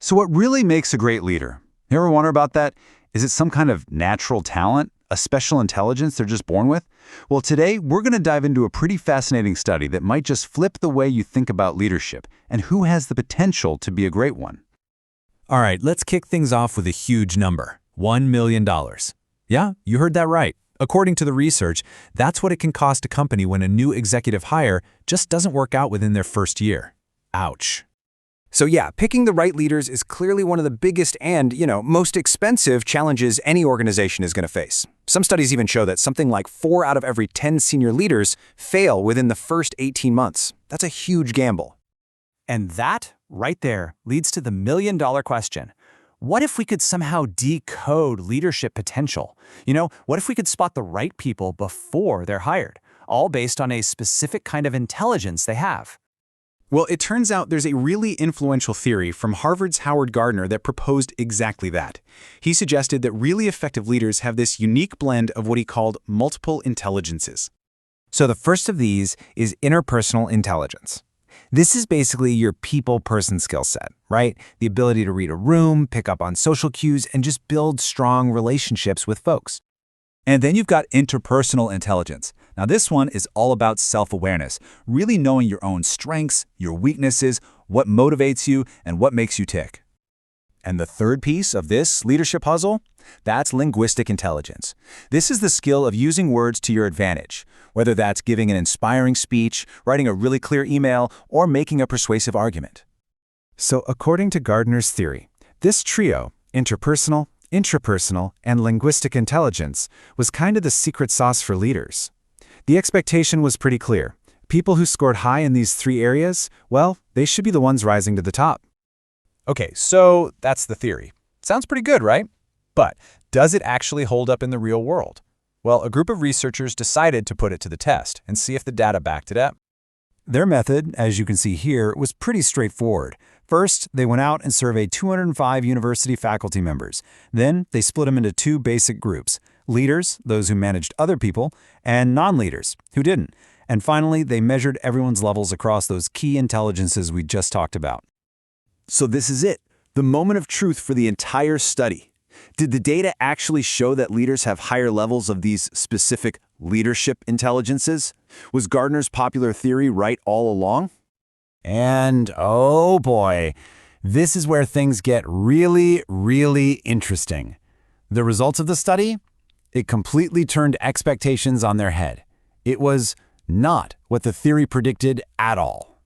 So what really makes a great leader? You ever wonder about that? Is it some kind of natural talent, a special intelligence they're just born with? Well, today we're going to dive into a pretty fascinating study that might just flip the way you think about leadership and who has the potential to be a great one. All right, let's kick things off with a huge number, $1 million. Yeah, you heard that right. According to the research, that's what it can cost a company when a new executive hire just doesn't work out within their first year. Ouch. So yeah, picking the right leaders is clearly one of the biggest and, most expensive challenges any organization is going to face. Some studies even show that something like 4 out of every 10 senior leaders fail within the first 18 months. That's a huge gamble. And that, right there, leads to the million-dollar question. What if we could somehow decode leadership potential? What if we could spot the right people before they're hired, all based on a specific kind of intelligence they have? Well, it turns out there's a really influential theory from Harvard's Howard Gardner that proposed exactly that. He suggested that really effective leaders have this unique blend of what he called multiple intelligences. So the first of these is interpersonal intelligence. This is basically your people-person skill set, right? The ability to read a room, pick up on social cues, and just build strong relationships with folks. And then you've got interpersonal intelligence. Now this one is all about self-awareness, really knowing your own strengths, your weaknesses, what motivates you, and what makes you tick. And the third piece of this leadership puzzle? That's linguistic intelligence. This is the skill of using words to your advantage, whether that's giving an inspiring speech, writing a really clear email, or making a persuasive argument. So according to Gardner's theory, this trio, interpersonal, intrapersonal, and linguistic intelligence, was kind of the secret sauce for leaders. The expectation was pretty clear. People who scored high in these 3 areas, well, they should be the ones rising to the top. Okay, so that's the theory. Sounds pretty good, right? But does it actually hold up in the real world? Well, a group of researchers decided to put it to the test and see if the data backed it up. Their method, as you can see here, was pretty straightforward. First, they went out and surveyed 205 university faculty members. Then, they split them into 2 basic groups: leaders, those who managed other people, and non-leaders, who didn't. And finally, they measured everyone's levels across those key intelligences we just talked about. So this is it, the moment of truth for the entire study. Did the data actually show that leaders have higher levels of these specific leadership intelligences? Was Gardner's popular theory right all along? And oh boy, this is where things get really, really interesting. The results of the study? It completely turned expectations on their head. It was not what the theory predicted at all.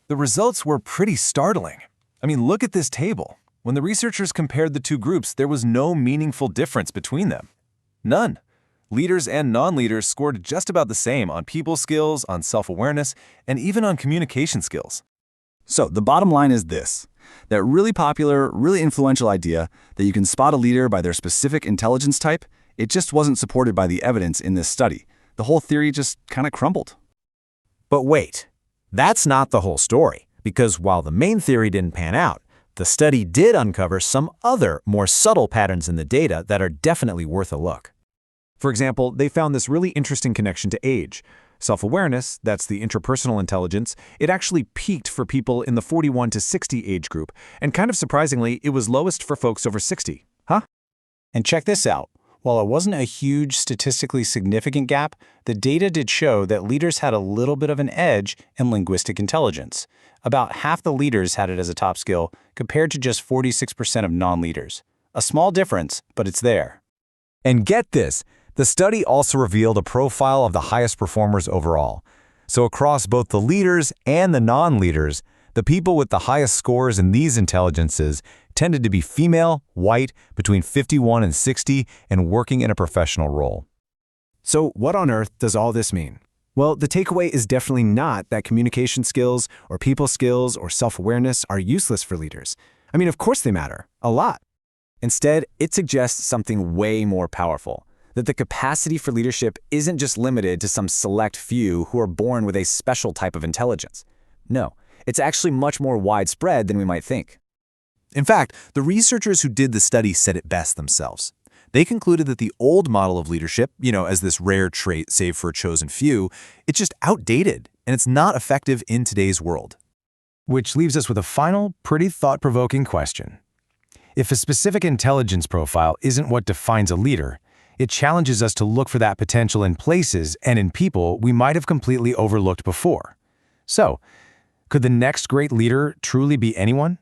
The results were pretty startling. I mean, look at this table. When the researchers compared the 2 groups, there was no meaningful difference between them. None. Leaders and non-leaders scored just about the same on people skills, on self-awareness, and even on communication skills. So the bottom line is this: that really popular, really influential idea that you can spot a leader by their specific intelligence type, it just wasn't supported by the evidence in this study. The whole theory just kind of crumbled. But wait, that's not the whole story, because while the main theory didn't pan out, the study did uncover some other, more subtle patterns in the data that are definitely worth a look. For example, they found this really interesting connection to age. Self-awareness, that's the interpersonal intelligence, it actually peaked for people in the 41 to 60 age group, and kind of surprisingly, it was lowest for folks over 60. Huh? And check this out. While it wasn't a huge statistically significant gap, the data did show that leaders had a little bit of an edge in linguistic intelligence. About half the leaders had it as a top skill, compared to just 46% of non-leaders. A small difference, but it's there. And get this, the study also revealed a profile of the highest performers overall. So across both the leaders and the non-leaders, the people with the highest scores in these intelligences tended to be female, white, between 51 and 60, and working in a professional role. So what on earth does all this mean? Well, the takeaway is definitely not that communication skills or people skills or self-awareness are useless for leaders. I mean, of course they matter, a lot. Instead, it suggests something way more powerful, that the capacity for leadership isn't just limited to some select few who are born with a special type of intelligence. No, it's actually much more widespread than we might think. In fact, the researchers who did the study said it best themselves. They concluded that the old model of leadership, as this rare trait save for a chosen few, it's just outdated and it's not effective in today's world. Which leaves us with a final, pretty thought-provoking question. If a specific intelligence profile isn't what defines a leader, it challenges us to look for that potential in places and in people we might have completely overlooked before. So, could the next great leader truly be anyone?